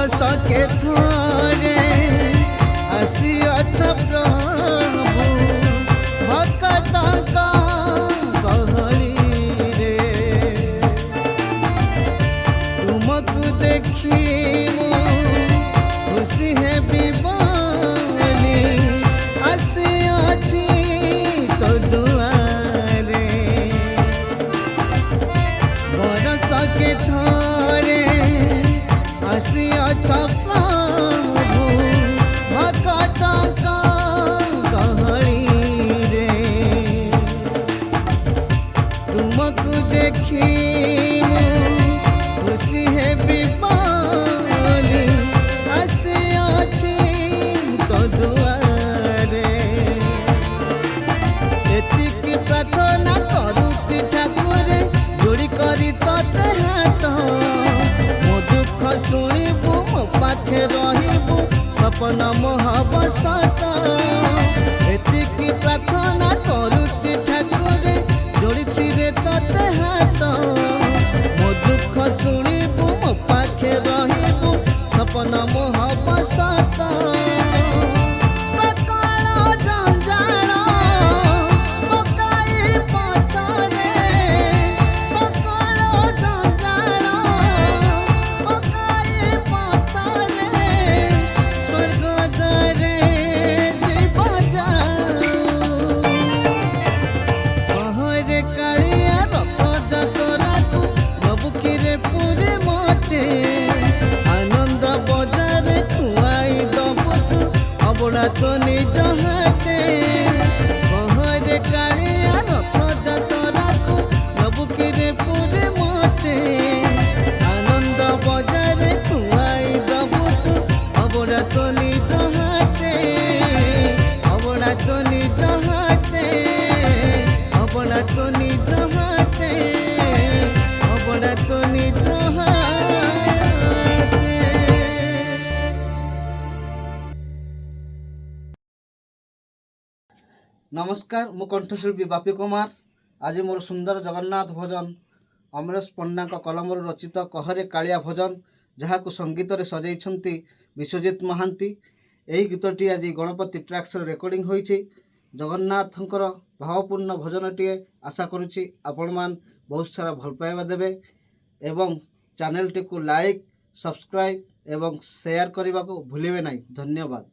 बरस के थोरे आसियछ प्रभु भक्तक गहरी रे तुमको देखी खुशी है बिबली आसियछि तो दुआरे बरस के थोरे आसियछ प्रभु भक्तक गहरी रे तुमको देखी खुशी है बिबली आसियछि तो दुआरे एतिकी प्रार्थना करुछि ठाकुर जोड़ी करी तोते हाथ मो दुख शुणिबु मो पाखे रहिबु सपन मोहब सत एतिकी प्रार्थना करुछि ठाकुर जोड़िछि रे तोते हाथ मो दुख शुणिबु मो पाखे रहिबु सपन मोहब सत सकल जंजाल पकाई पछरे सकल जंजाल पकाई पछरे स्वर्ग दरे जीव जाऊ कहरे कालिया रथ जतराकु नबुकिरे पुरे मते आनंद बजार खुआई दबु तू अबड़ा तो निज हाथे कहरे कालिया रथ जतराकु नबुकिरे पुरे मते आनंद बजार खुआई दबु तू अबड़ा तो निज हाथे अबड़ा तो निज हाथे अबड़ा तो निज हाथे अबड़ा तो निज हाथे। नमस्कार मु कंठशिल्पी बापी कुमार आज मोर सुंदर जगन्नाथ भजन अमरेश पंडा कलम रचित कहरे कालिया भजन जहाँ को संगीत रे सजाई विश्वजित महांती। यही गीतटी आज गणपति ट्रैक्स रेकर्डिंग होईछि। जगन्नाथंकर भावपूर्ण भजनटीए आशा करुछि आपण मान बहुत सारा भल पाइबा देबे एवं चैनल टी को लाइक सब्सक्राइब एवं शेयर करने को भूलिबे नहीं। धन्यवाद।